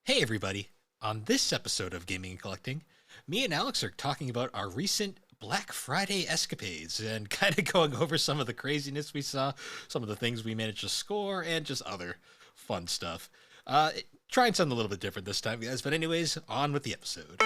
Hey everybody! On this episode of Gaming and Collecting, me and Alex are talking about our recent Black Friday escapades and kind of going over some of the craziness we saw, some of the things we managed to score, and just other fun stuff. Trying something a little bit different this time, guys, but anyways, on with the episode.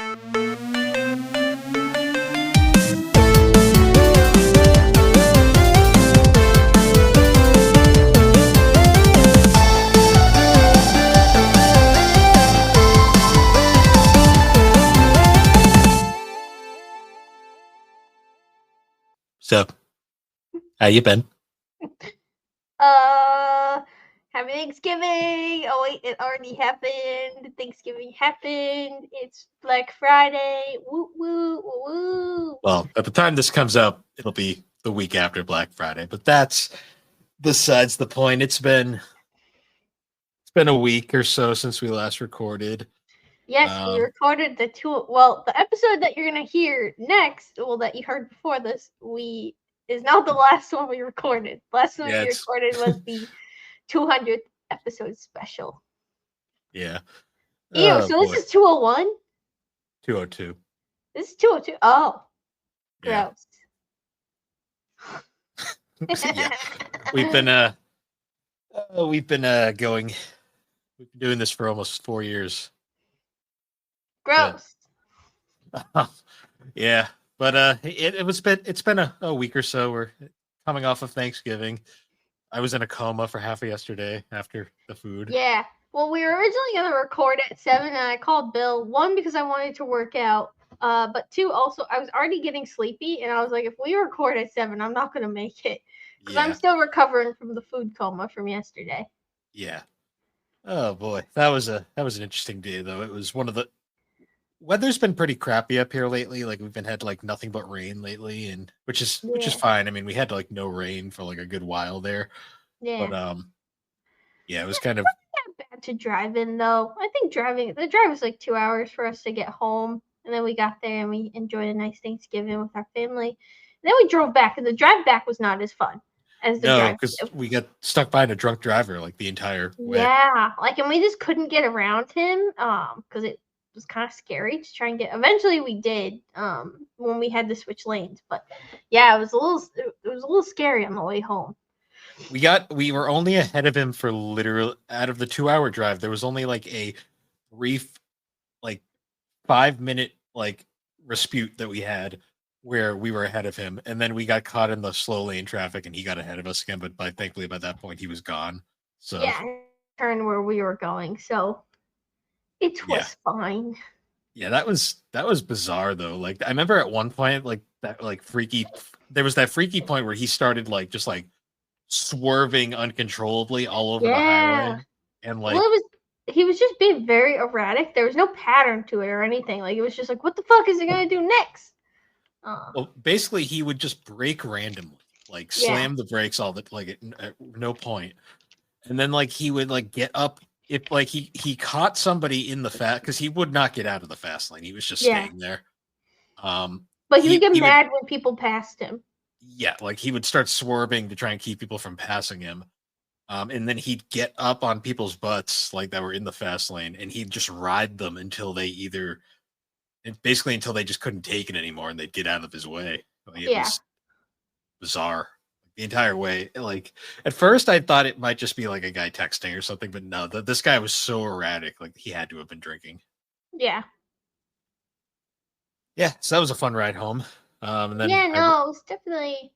So, how you been? Uh, Happy Thanksgiving. Oh wait, it already happened. Thanksgiving happened. It's Black Friday. Woo woo woo woo. Well, at the time this comes out, it'll be the week after Black Friday, but that's besides the point. It's been a week or so since we last recorded. Yes, we recorded the episode that you're gonna hear next, that you heard before this, is not the last one we recorded. Last one we recorded was the 200th episode special. Yeah. Ew, so this is 201? 202. This is 202. Oh. Gross. Yeah. We've been doing this for almost 4 years. Gross. Yeah. But it's been a week or so. We're coming off of Thanksgiving. I was in a coma for half of yesterday after the food. Yeah. Well, we were originally going to record at 7, and I called Bill, 1, because I wanted to work out, but 2, also, I was already getting sleepy, and I was like, if we record at 7, I'm not going to make it, because I'm still recovering from the food coma from yesterday. Yeah. Oh, boy. That was an interesting day, though. It was one of the... Weather's been pretty crappy up here lately. Like, we've had like nothing but rain lately, and which is fine. I mean, we had like no rain for like a good while there. Yeah. But yeah, it was kind of not bad to drive in though. I think the drive was like 2 hours for us to get home, and then we got there and we enjoyed a nice Thanksgiving with our family. And then we drove back, and the drive back was not as fun as the drive. No, because we got stuck behind a drunk driver like the entire way. Yeah, like, and we just couldn't get around him because it was kind of scary to try and get. Eventually, we did when we had to switch lanes, but yeah, it was a little scary on the way home. We were only ahead of him for literally out of the 2-hour drive. There was only like a brief, like 5-minute like dispute that we had where we were ahead of him, and then we got caught in the slow lane traffic, and he got ahead of us again. But thankfully, by that point, he was gone. So yeah, turn where we were going, so it was fine. Yeah, that was bizarre though. Like, I remember at one point, like that, like there was that freaky point where he started like just like swerving uncontrollably all over the highway, and like he was just being very erratic. There was no pattern to it or anything. Like, it was just like, what the fuck is he gonna do next? Well, basically, he would just brake randomly, like slam the brakes all the like at no point, and then like he would like get up. If like he caught somebody in the because he would not get out of the fast lane. He was just staying there. But he would get mad when people passed him. Yeah, like he would start swerving to try and keep people from passing him. And then he'd get up on people's butts like that were in the fast lane, and he'd just ride them until they until they just couldn't take it anymore and they'd get out of his way. Like, it was bizarre the entire way. Like, at first I thought it might just be like a guy texting or something, but no, this guy was so erratic. Like, he had to have been drinking. Yeah, so that was a fun ride home. And then it was definitely,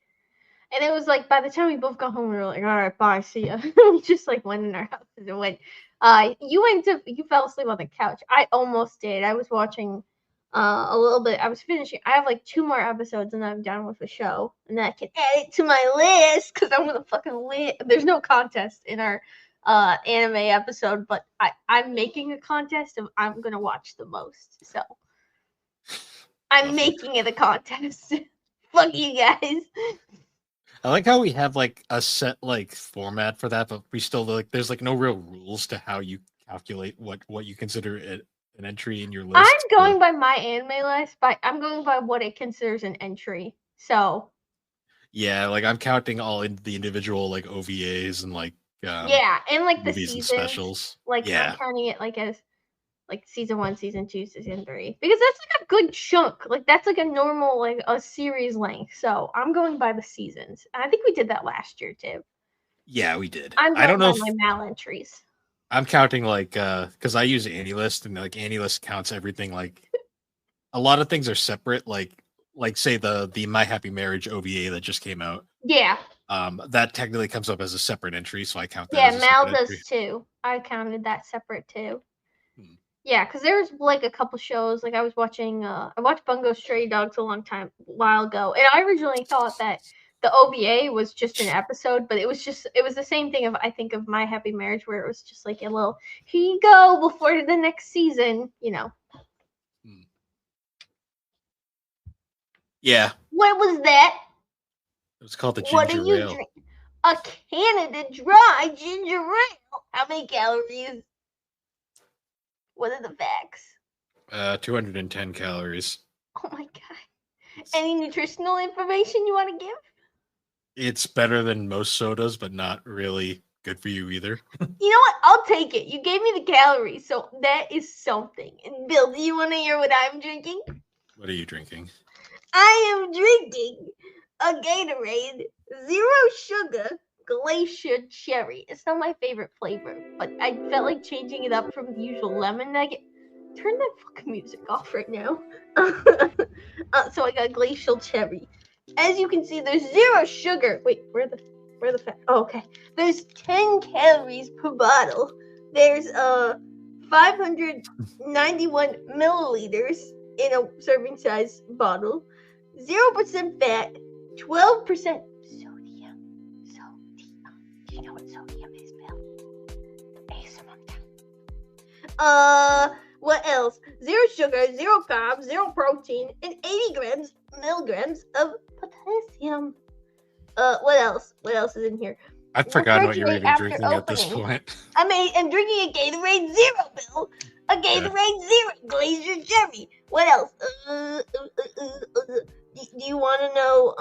and it was like by the time we both got home, we were like, all right, bye, see ya. We just like went in our houses and went. You fell asleep on the couch. I almost did. I was watching a little bit. I was finishing. I have like 2 more episodes and I'm done with the show, and then I can add it to my list because I'm gonna fucking win. There's no contest in our anime episode, but I'm making a contest of I'm gonna watch the most. So I'm making it a contest. Fuck you guys. I like how we have like a set like format for that, but we still like there's like no real rules to how you calculate what you consider an entry in your list. I'm going by my anime list, but I'm going by what it considers an entry. So yeah, like I'm counting all in the individual like OVAs and like and like the seasons specials. Like I'm counting it like as like season 1, season 2, season 3, because that's like a good chunk. Like that's like a normal like a series length. So I'm going by the seasons. I think we did that last year too. Yeah, we did. I'm I don't going know by if my mal entries. I'm counting like because I use AnyList and like AnyList counts everything. Like a lot of things are separate. Like say the My Happy Marriage OVA that just came out. Yeah, That technically comes up as a separate entry, so I count that yeah, as a Mal separate entry. does too. I counted that separate too. Hmm. Yeah, because there's like a couple shows. Like I was watching, I watched Bungo Stray Dogs a while ago, and I originally thought that the OVA was just an episode, but it was the same thing of I think of My Happy Marriage, where it was just like a little here you go before the next season, you know. Hmm. Yeah, What was that? it was called the What are Ginger you Ale. drinking? A Canada Dry ginger ale. How many calories? What are the facts? 210 calories. Oh my god. Any nutritional information you want to give? It's better than most sodas, but not really good for you either. You know what? I'll take it. You gave me the calories, so that is something. And Bill, do you want to hear what I'm drinking? What are you drinking? I am drinking a Gatorade Zero Sugar Glacier Cherry. It's not my favorite flavor, but I felt like changing it up from the usual lemon nugget. Turn that fucking music off right now. So I got Glacial Cherry. As you can see, there's zero sugar. Wait, where the fat? Oh, okay. There's 10 calories per bottle. There's 591 milliliters in a serving size bottle. 0% fat, 12% sodium. Do you know what sodium is, Bill? ASMR. What else? Zero sugar, zero carbs, zero protein, and 80 milligrams of potassium. What else? What else is in here? I've forgotten what you're Refrigerate even after drinking at this opening. point. I'm drinking a Gatorade Zero, Bill. A Gatorade Zero Glacier Cherry. What else? Do you want to know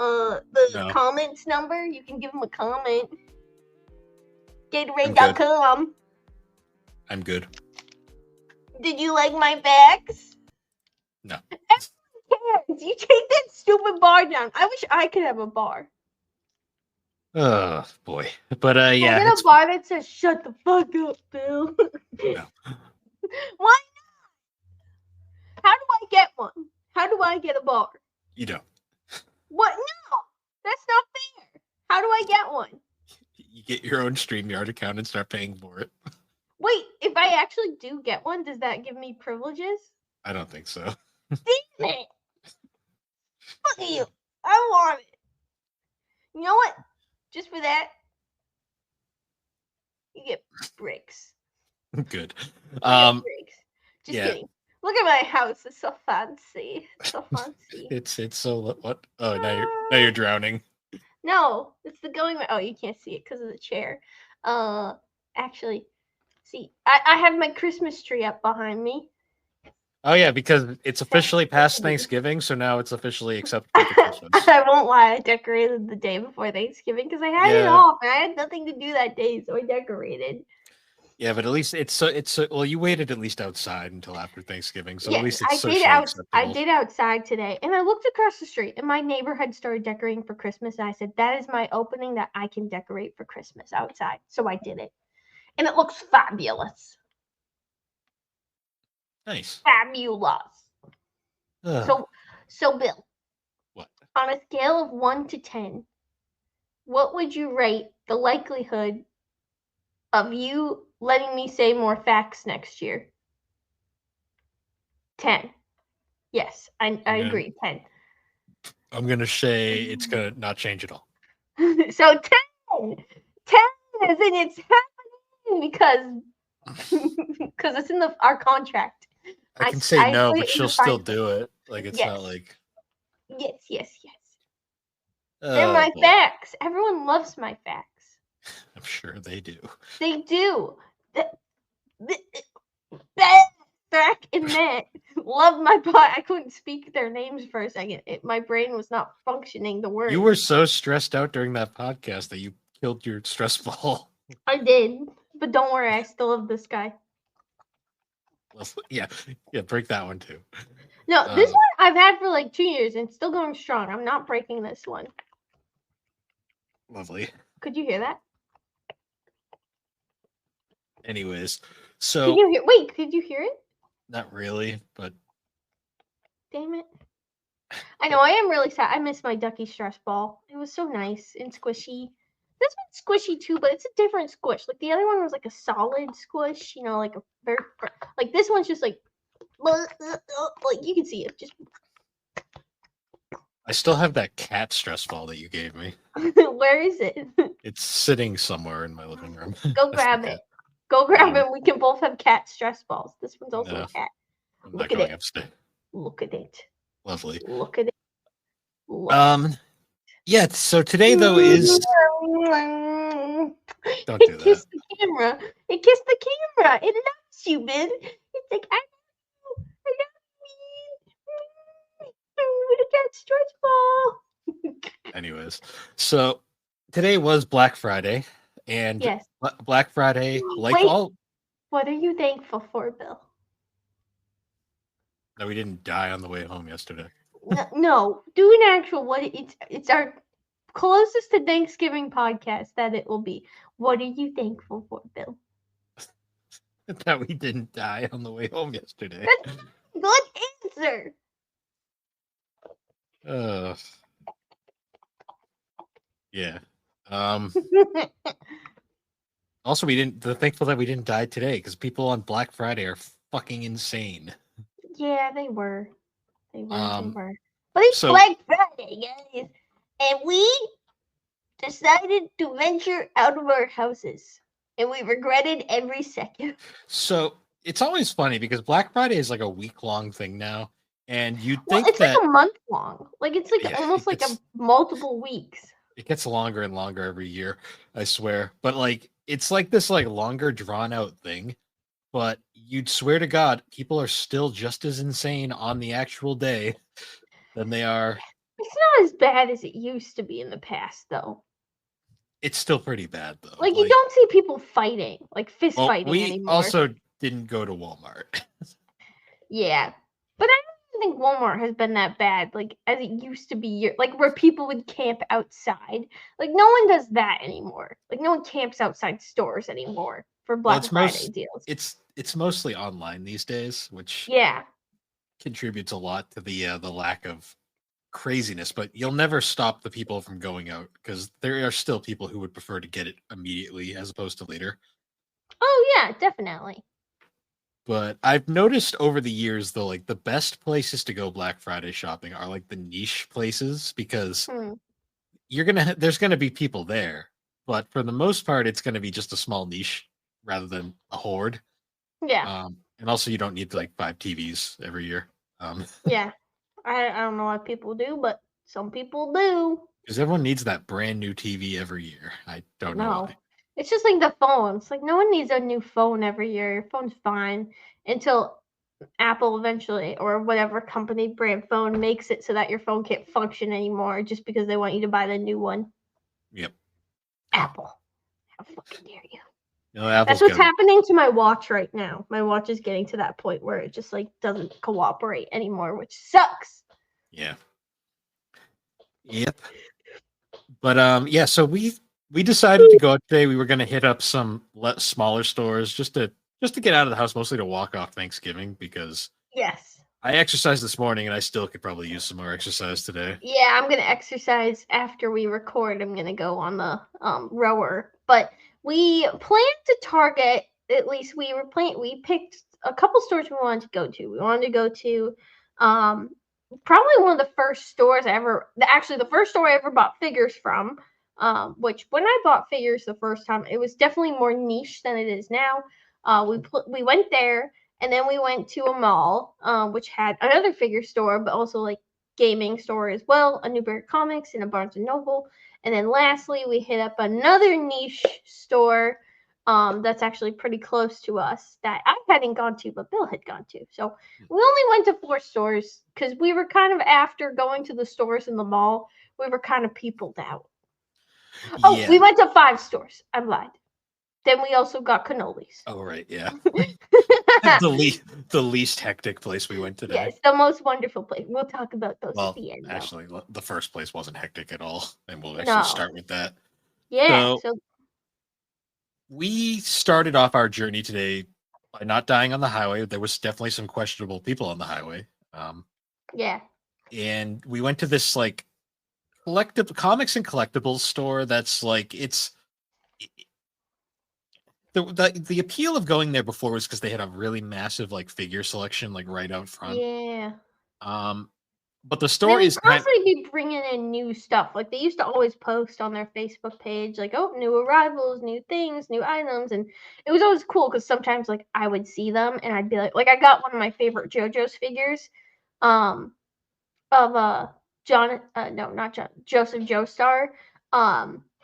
the comments number? You can give them a comment. Gatorade.com. I'm good. Did you like my facts? No. Everyone cares. You take that stupid bar down. I wish I could have a bar. Oh boy. But yeah. I get a bar that says "Shut the fuck up, Bill." No. Why not? How do I get one? How do I get a bar? You don't. What? No, that's not fair. How do I get one? You get your own StreamYard account and start paying for it. Wait, if I actually do get one, does that give me privileges? I don't think so. Damn it! Fuck you. I want it. You know what? Just for that, you get bricks. Good. Bricks. Just yeah. kidding. Look at my house. It's so fancy. It's so fancy. It's so what? Oh, now you're drowning. No, it's the going. Oh, you can't see it because of the chair. Actually, see, I have my Christmas tree up behind me. Oh yeah, because it's officially past Thanksgiving, so now it's officially acceptable for Christmas. I won't lie, I decorated the day before Thanksgiving because I had it off and I had nothing to do that day, so I decorated. Yeah, but at least it's so well. You waited at least outside until after Thanksgiving, so at least it's socially acceptable. I did outside today, and I looked across the street, and my neighbor had started decorating for Christmas, and I said, "That is my opening that I can decorate for Christmas outside." So I did it, and it looks fabulous. Nice. Fabulous. So Bill. What? On a scale of 1 to 10, what would you rate the likelihood of you letting me say more facts next year? 10. Yes, I agree. 10. I'm gonna say it's gonna not change at all. So 10. 10 is in it's happening because it's in our contract. I can say no, but she'll still do it. Like it's not like. Yes. They're my facts. Everyone loves my facts. I'm sure they do. They do. Back and Matt love my butt. I couldn't speak their names for a second. My brain was not functioning. The word. You were so stressed out during that podcast that you killed your stress ball. I did, but don't worry. I still love this guy. Yeah, break that one too. No, this one I've had for like 2 years and it's still going strong. I'm not breaking this one. Lovely. Could you hear that? Anyways, Did so you hear? Wait, did you hear it? not really, but Damn it. I know, I am really sad. I miss my Ducky stress ball. It was so nice and squishy. This one's squishy too, but it's a different squish. Like the other one was like a solid squish, you know, like a very like this one's just like you can see it. Just I still have that cat stress ball that you gave me. where is it? It's sitting somewhere in my living room. Go That's the grab cat. it. Go grab No. it. We can both have cat stress balls. This one's also No, a cat. I'm Look not at going it. upstairs. Look at it. Lovely. Look at it. Look. Yeah, so today though is don't do It that. kissed the camera. It kissed the camera. It loves you, man. It's like I love you. With a cat stretch ball. Anyways, so today was Black Friday, and Yes. Black Friday, like Wait. all What are you thankful for, Bill? that we didn't die on the way home yesterday. No, do an actual what it's our closest to Thanksgiving podcast that it will be. What are you thankful for, Bill? That we didn't die on the way home yesterday. Good answer. Yeah. Also, thankful that we didn't die today because people on Black Friday are fucking insane. Yeah, they were. They were. But it's so- Black Friday, guys, and we decided to venture out of our houses, and we regretted every second. So it's always funny because Black Friday is like a week-long thing now, and you'd Well, think it's that like a month long. Like it's like Yeah, almost like a it's- multiple weeks. it gets longer and longer every year, I swear. But like it's like this like longer drawn out thing, but you'd swear to God, people are still just as insane on the actual day than they are. It's not as bad as it used to be in the past, though. It's still pretty bad though. Like you don't see people fighting, like fist Well, fighting we anymore. also didn't go to Walmart. Yeah, but I don't think Walmart has been that bad, like as it used to be. Like where people would camp outside. Like no one does that anymore. Like no one camps outside stores anymore for Black Friday deals. It's mostly online these days, which Yeah, contributes a lot to the lack of craziness. But you'll never stop the people from going out because there are still people who would prefer to get it immediately as opposed to later. oh yeah, definitely. But I've noticed over the years though, like the best places to go Black Friday shopping are like the niche places because there's gonna be people there, but for the most part, it's gonna be just a small niche rather than a horde. Yeah. And also you don't need like 5 TVs every year. Yeah. I don't know what people do, but some people do. Because everyone needs that brand new TV every year. I don't know why. It's just like the phone. It's like no one needs a new phone every year. Your phone's fine until Apple eventually or whatever company brand phone makes it so that your phone can't function anymore just because they want you to buy the new one. Yep. Apple. How fucking dare you? No, That's what's happening to my watch right now. My watch is getting to that point where it just like doesn't cooperate anymore, which sucks. Yeah. Yep. But yeah, so we decided to go out today. We were going to hit up some smaller stores just to get out of the house, mostly to walk off Thanksgiving because yes, I exercised this morning and I still could probably use some more exercise today. Yeah, I'm gonna exercise after we record. I'm gonna go on the rower, but we planned to target at least we picked a couple stores we wanted to go to. We wanted to go to probably one of the first stores the first store I ever bought figures from. Which when I bought figures the first time, it was definitely more niche than it is now. We went there, and then we went to a mall, which had another figure store, but also like gaming store as well, a Newbury Comics and a Barnes and Noble. And then lastly, we hit up another niche store that's actually pretty close to us that I hadn't gone to, but Bill had gone to. So we only went to 4 stores because we were kind of after going to the stores in the mall, we were kind of peopled out. Oh, Yeah. we went to 5 stores. I'm lied. Then we also got cannolis. Oh, right. Yeah. the least hectic place we went today. Yes, the most wonderful place. We'll talk about those at Well, the end, though. actually, the first place wasn't hectic at all, and we'll actually No. start with that. Yeah. So So we started off our journey today by not dying on the highway. There was definitely some questionable people on the highway, yeah. and we went to this like collectible comics and collectibles store. That's like the appeal of going there before was because they had a really massive like figure selection like right out front. Yeah. Um, but the They store would is kind. constantly be bringing in new stuff. Like they used to always post on their Facebook page, like, "Oh, new arrivals, new things, new items," and it was always cool because sometimes like I would see them and I'd be like, I got one of my favorite JoJo's figures, um, of John, no, not John, Joseph Joestar,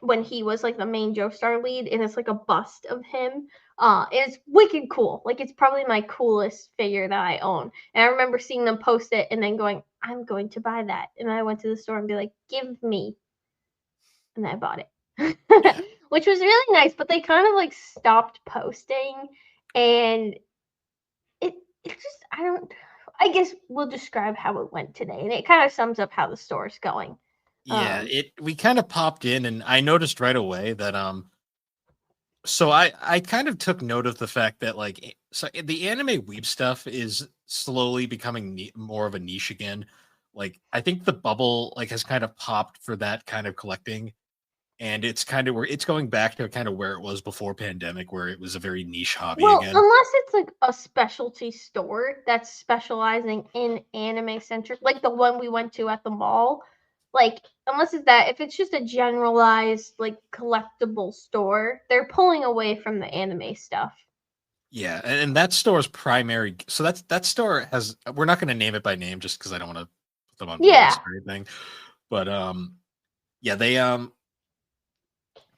when he was like the main Joestar lead, and it's like a bust of him. And it's wicked cool. Like it's probably my coolest figure that I own. And I remember seeing them post it and then going, I'm going to buy that. And I went to the store and be like, give me. And I bought it. Yeah. Which was really nice, but they kind of like stopped posting and it just I guess we'll describe how it went today. And it kind of sums up how the store's going. Yeah, Um we kind of popped in and I noticed right away that so I kind of took note of the fact that so the anime weeb stuff is slowly becoming more of a niche again. Like I think the bubble like has kind of popped for that kind of collecting, and it's kind of where it's going back to kind of where it was before pandemic, where it was a very niche hobby Well, again. unless it's like a specialty store that's specializing in anime centric, like the one we went to at the mall, like unless it's that, if it's just a generalized like collectible store, they're pulling away from the anime stuff. Yeah, and that store's primary. So that store has. We're not going to name it by name just because I don't want to put them on blast Yeah. or anything. But yeah,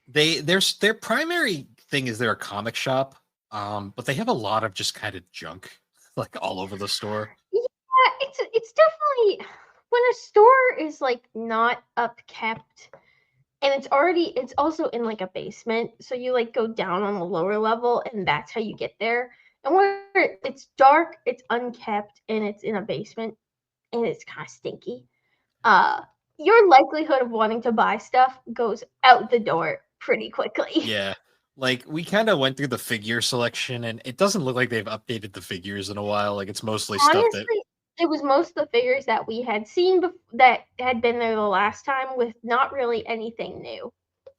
their primary thing is they're a comic shop. But they have a lot of just kind of junk like all over the store. Yeah, it's definitely when a store is like not upkept and it's also in like a basement, so you like go down on the lower level and that's how you get there. And where it's dark, it's unkept, and it's in a basement and it's kind of stinky. Uh your likelihood of wanting to buy stuff goes out the door pretty quickly. Yeah. Like we kind of went through the figure selection and it doesn't look like they've updated the figures in a while. Like it's mostly stuff that Honestly, it was most of the figures that we had seen that had been there the last time with not really anything new.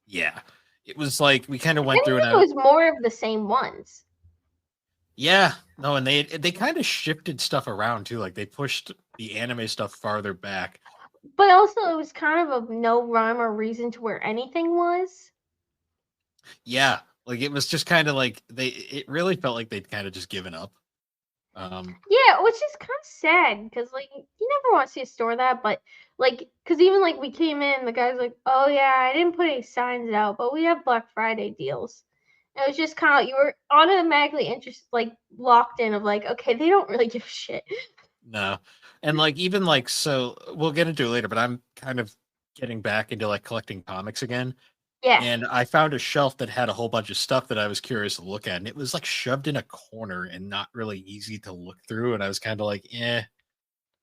yeah. It was like we kind of If went through and anything, it was more of the same ones. yeah, no, and they kind of shifted stuff around too. Like they pushed the anime stuff farther back. But also, it was kind of no rhyme or reason to where anything was. Yeah, like it was just kind of like it really felt like they'd kind of just given up. Yeah, which is kind of sad because, like, you never want to see a store that, but, like, because even, like, we came in, the guy's like, oh, yeah, I didn't put any signs out, but we have Black Friday deals. And it was just kind of, you were automatically interested, like, locked in of, like, okay, they don't really give a shit. No, and like even like so we'll get into it later, but I'm kind of getting back into like collecting comics again. Yeah. And I found a shelf that had a whole bunch of stuff that I was curious to look at, and it was like shoved in a corner and not really easy to look through. And I was kind of like,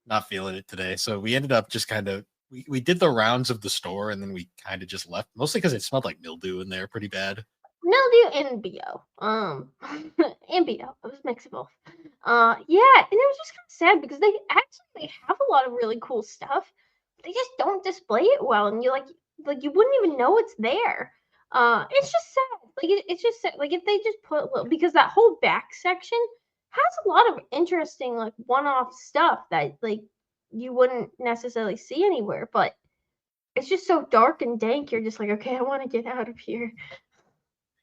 not feeling it today. So we ended up just kind of we did the rounds of the store and then we kind of just left, mostly because it smelled like mildew in there pretty bad. Mildew and BO. And BO. It was a mix of both. Yeah, and it was just kind of sad because they actually have a lot of really cool stuff. They just don't display it well, and you like you wouldn't even know it's there. It's just sad. Like it's just sad. Like if they just put because that whole back section has a lot of interesting like one-off stuff that like you wouldn't necessarily see anywhere, but it's just so dark and dank. You're just like, okay, I want to get out of here.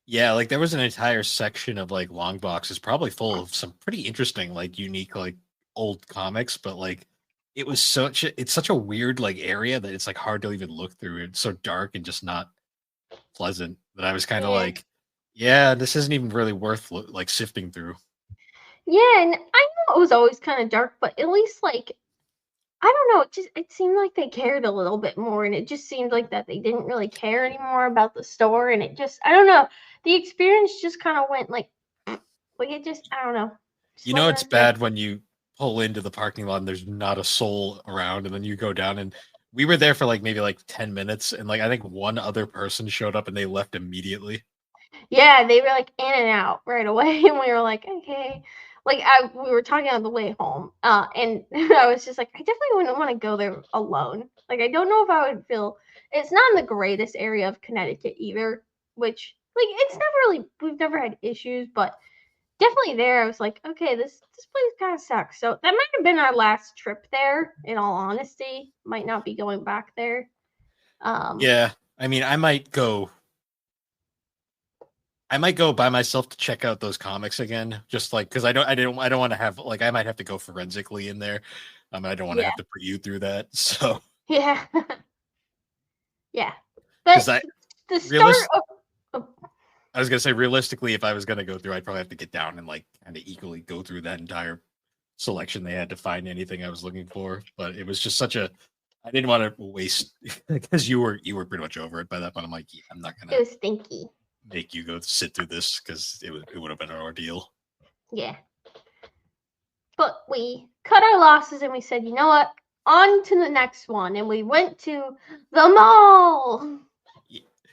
Yeah, like there was an entire section of like long boxes, probably full of some pretty interesting, like unique, like old comics, but like it's such a weird like area that it's like hard to even look through. It's so dark and just not pleasant that I was kind of Yeah. like, yeah, this isn't even really worth like sifting through. Yeah, and I know it was always kind of dark, but at least like I don't know, it seemed like they cared a little bit more, and it just seemed like that they didn't really care anymore about the store, and it just I don't know, the experience just kind of went like it just I don't know. Just You know went it's under. bad when you pull into the parking lot and there's not a soul around, and then you go down and we were there for like maybe like 10 minutes, and like I think one other person showed up and they left immediately. Yeah, they were like in and out right away, and we were like, okay. Like we were talking on the way home, and I was just like, I definitely wouldn't want to go there alone. Like, I don't know if I would feel. It's not in the greatest area of Connecticut either, which like it's never really we've never had issues, but definitely there I was like, okay, this place kind of sucks. So that might have been our last trip there. In all honesty, might not be going back there. Um, Yeah, I mean, I might go by myself to check out those comics again, just like because I don't want to have like I might have to go forensically in there. I don't want to yeah, have to put you through that. So yeah, yeah. because But I the start realist, of I was gonna say realistically, if I was gonna go through, I'd probably have to get down and like kind of equally go through that entire selection they had to find anything I was looking for. But it was just such a I didn't want to waste because you were pretty much over it by that point. I'm like, yeah, I'm not it gonna was stinky. make you go sit through this because it would have been an ordeal. Yeah. But we cut our losses and we said, you know what? On to the next one. And we went to the mall.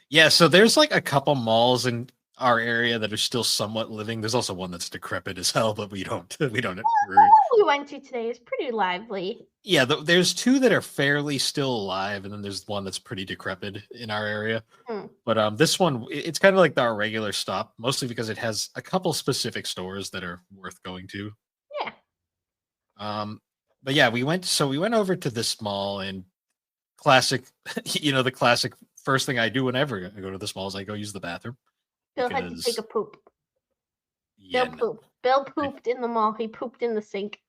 Yeah, so there's like a couple malls in our area that are still somewhat living. There's also one that's decrepit as hell, but we don't. The one we went to today is pretty lively. Yeah, there's two that are fairly still alive, and then there's one that's pretty decrepit in our area. Hmm. But this one, it's kind of like our regular stop, mostly because it has a couple specific stores that are worth going to. Yeah. Um, but yeah, we went over to this mall and classic, the classic first thing I do whenever I go to this mall is I go use the bathroom Bill had to take because a poop. yeah, Bill no, pooped. Bill pooped in the mall. He pooped in the sink.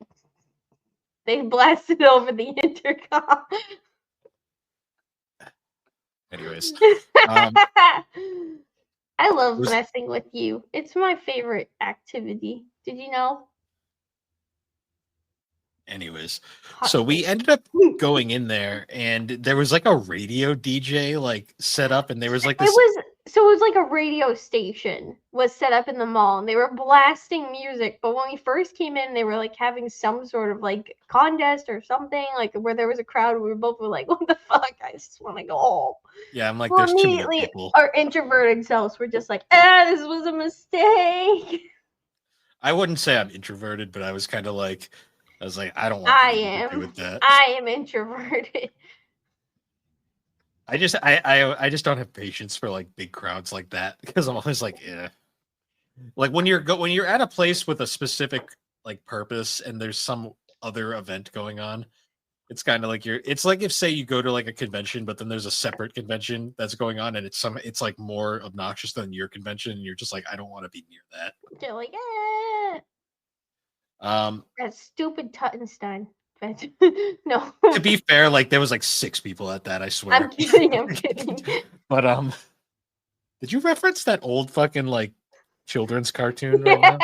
They blasted over the intercom. anyways, I love was messing with you. It's my favorite activity. Did you know? anyways. Hot So we take. ended up going in there and there was like a radio DJ like set up and there was like this It was like a radio station was set up in the mall and they were blasting music, but when we first came in they were like having some sort of like contest or something, like where there was a crowd. We were both like, what the fuck? I just want to go home. yeah, I'm like Well, there's too many immediately people. our introverted selves were just like, this was a mistake. I wouldn't say I'm introverted, but I was kind of like I don't want I anything to do with am. that. I am introverted. I just don't have patience for like big crowds like that because I'm always like, yeah. Like when you're at a place with a specific like purpose and there's some other event going on, it's kind of like it's like if say you go to like a convention, but then there's a separate convention that's going on and it's like more obnoxious than your convention, and you're just like, I don't want to be near that. They're like, Um that stupid Tuttenstein. No, to be fair, like there was like 6 people at that, I swear. I'm kidding. I'm kidding. But did you reference that old fucking like children's cartoon right now?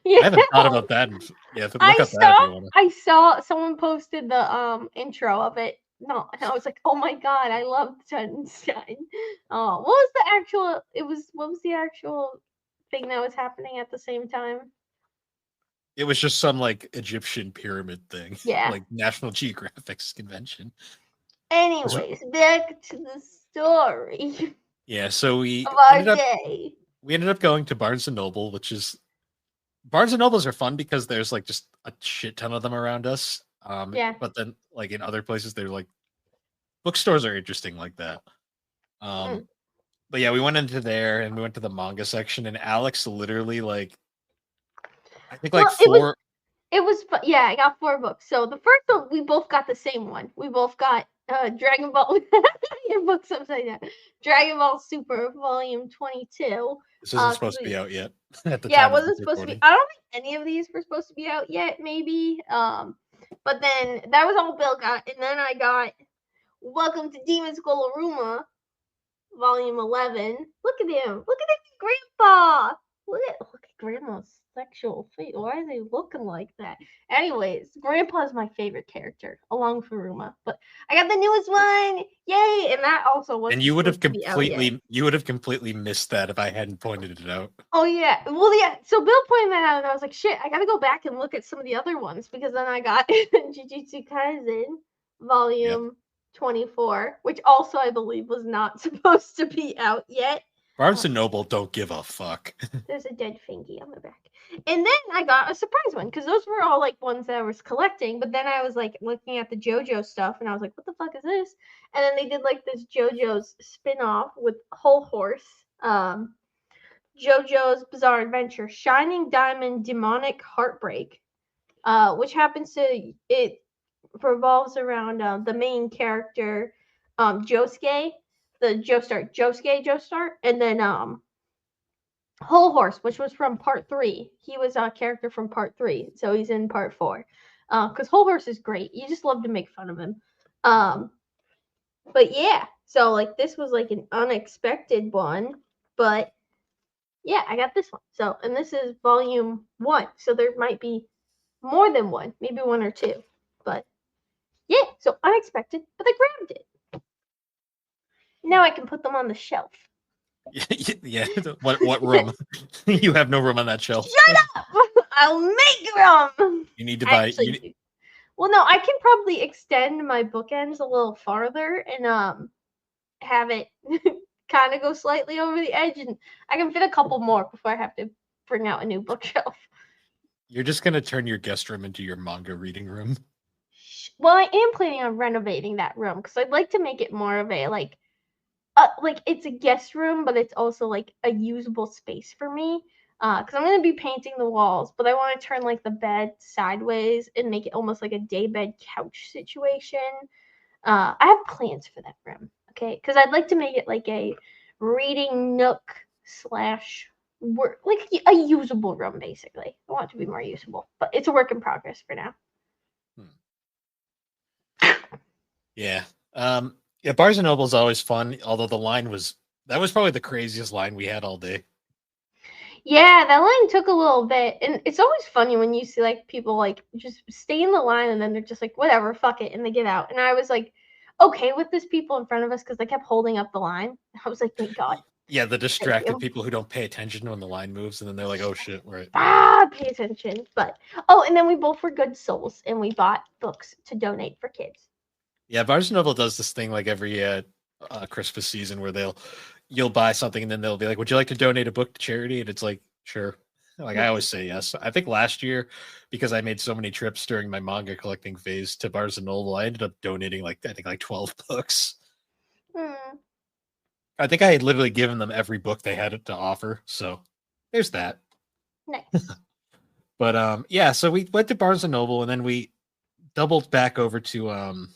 Yeah. I haven't thought about that. Yeah, look I up that if you saw want to. I saw someone posted the intro of it. No, and I was like, oh my god, I love Tuttenstein. Oh, what was the actual thing that was happening at the same time? It was just some like Egyptian pyramid thing, Yeah. like National Geographic's convention. Anyways, back to the story Yeah, so of our day. we ended up going to Barnes and Noble, which is Barnes and Nobles are fun because there's like just a shit ton of them around us. Yeah. But then like in other places, they're like bookstores are interesting like that. Mm. But yeah, we went into there and we went to the manga section, and Alex literally like I think like Well, four. yeah, I got 4 books. So the first one, we both got the same one. We both got Dragon Ball. Your book's upside down. Dragon Ball Super Volume 22. This isn't supposed to be out yet at the Yeah, time it of this wasn't supposed to be. recording. I don't think any of these were supposed to be out yet. Maybe. But then that was all Bill got, and then I got Welcome to Demon School Aruma, Volume 11. Look at him. Look at his grandpa. Look at grandma's sexual face? Why are they looking like that? Anyways, Grandpa's my favorite character, along with Furuma. But I got the newest one, yay! And that also wasn't And you would have supposed to be out yet. completely missed that if I hadn't pointed it out. Oh yeah, well yeah. So Bill pointed that out, and I was like, shit, I gotta go back and look at some of the other ones because then I got Jujutsu Kaisen Volume 24, which also I believe was not supposed to be out yet. Barnes and Noble don't give a fuck. There's a dead fingy on the back. And then I got a surprise one because those were all like ones that I was collecting. But then I was like looking at the JoJo stuff and I was like, what the fuck is this? And then they did like this JoJo's spin-off with Whole Horse, JoJo's Bizarre Adventure, Shining Diamond Demonic Heartbreak, which happens to, it revolves around the main character, Josuke, the Joestar, and then Whole Horse, which was from part 3. He was a character from part 3, so he's in part 4. Because Whole Horse is great. You just love to make fun of him. But yeah, so like this was like an unexpected one, but yeah, I got this one. So, and this is volume 1, so there might be more than one, maybe 1 or 2, but yeah, so unexpected, but I grabbed it. Now I can put them on the shelf. Yeah. What room? You have no room on that shelf. Shut up! I'll make room. You need to buy. Well, no, I can probably extend my bookends a little farther and have it kind of go slightly over the edge, and I can fit a couple more before I have to bring out a new bookshelf. You're just gonna turn your guest room into your manga reading room. Well, I am planning on renovating that room because I'd like to make it more of a like it's a guest room, but it's also like a usable space for me. Because I'm gonna be painting the walls, but I want to turn like the bed sideways and make it almost like a daybed couch situation. I have plans for that room, okay? Because I'd like to make it like a reading nook slash work, like a usable room, basically. I want it to be more usable, but it's a work in progress for now. Yeah. Yeah, Barnes and Noble is always fun, although that was probably the craziest line we had all day. Yeah, that line took a little bit, and it's always funny when you see like people like just stay in the line and then they're just like, whatever, fuck it, and they get out. And I was like, okay with this people in front of us because they kept holding up the line. I was like, thank God. Yeah, the distracted people who don't pay attention when the line moves, and then they're like, oh shit, right. Pay attention. But and then we both were good souls and we bought books to donate for kids. Yeah, Barnes and Noble does this thing like every Christmas season where you'll buy something and then they'll be like, would you like to donate a book to charity? And it's like, sure. Like I always say yes. I think last year, because I made so many trips during my manga collecting phase to Barnes and Noble, I ended up donating like 12 books. I think I had literally given them every book they had to offer. So there's that. Nice. But yeah, so we went to Barnes and Noble and then we doubled back over to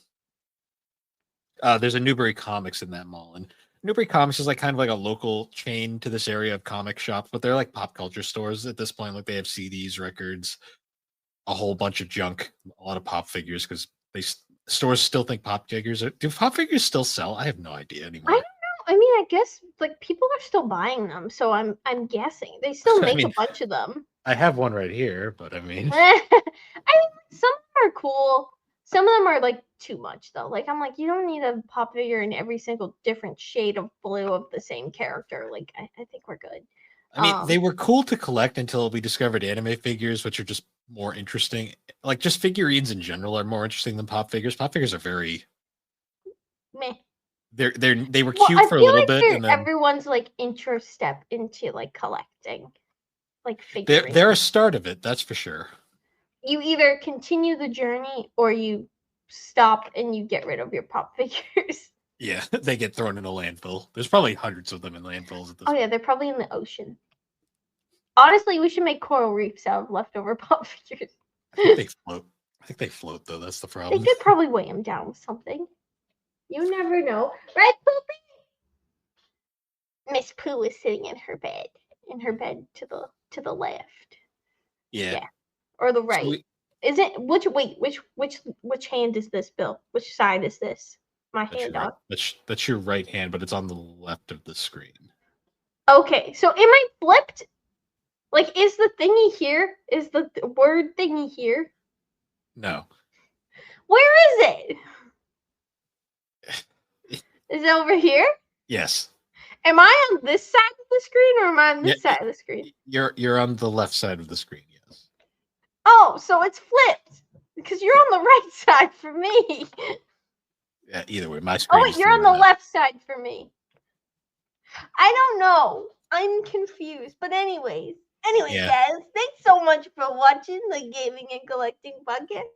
there's a Newbury Comics in that mall, and Newbury Comics is like kind of like a local chain to this area of comic shops, but they're like pop culture stores at this point. Like they have CDs, records, a whole bunch of junk, a lot of pop figures because stores still think pop figures do pop figures still sell? I have no idea anymore. I don't know. I mean, I guess like people are still buying them, so I'm guessing they still make a bunch of them. I have one right here, but I mean, I mean, some of them are cool. Some of them are like too much though. Like I'm like, you don't need a pop figure in every single different shade of blue of the same character. Like I think we're good. I mean, they were cool to collect until we discovered anime figures, which are just more interesting. Like just figurines in general are more interesting than pop figures. Pop figures are very meh. They were cute for a little bit, and then everyone's like intro step into like collecting, like figurines. They're a start of it, that's for sure. You either continue the journey or you stop and you get rid of your pop figures. Yeah, they get thrown in a landfill. There's probably hundreds of them in landfills at this point. Yeah, they're probably in the ocean. Honestly, we should make coral reefs out of leftover pop figures. I think they float though. That's the problem. They could probably weigh them down with something. You never know, right, Poopy? Miss Pooh is sitting in her bed to the left. Yeah. Or the right. So is it which hand is this, Bill? Which side is this? My hand on. That's your right hand, but it's on the left of the screen. Okay, so am I flipped? Like, is the thingy here? Is the word thingy here? No. Where is it? Is it over here? Yes. Am I on this side of the screen or am I on this Yeah, side of the screen? You're on the left side of the screen. Yes. Oh, so it's flipped because you're on the right side for me. Yeah. Either way, my Oh, screen. wait, is you're on the the left side for me. I don't know. I'm confused. But anyways, Yeah. guys, thanks so much for watching the Gaming and Collecting podcast.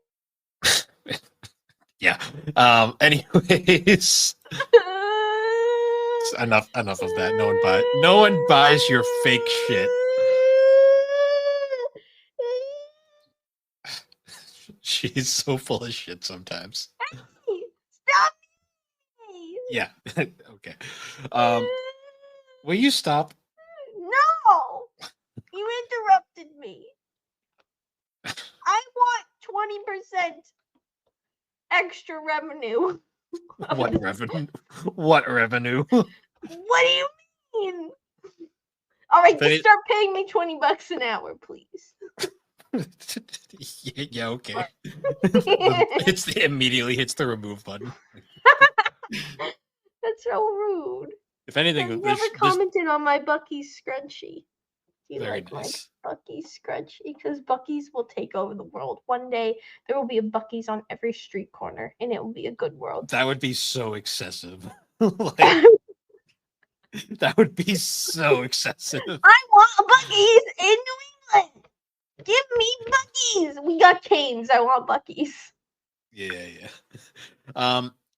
Yeah. Anyways, enough of that. No one buys your fake shit. She's so full of shit sometimes. Stop me! Yeah. Okay. Will you stop? No! You interrupted me. I want 20% extra revenue. What revenue? What revenue? What do you mean? All right, just start paying me $20 an hour, please. Yeah, okay. It immediately hits the remove button. That's so rude. If anything, I've never commented on my Buc-ee's scrunchie. Do you very like nice. my Buc-ee's scrunchie? Because Buc-ee's will take over the world. One day there will be a Buc-ee's on every street corner, and it will be a good world. That would be so excessive. Like, that would be so excessive. I want a Buc-ee's in New England. Give me Buc-ee's. We got chains. I want Buc-ee's. Yeah.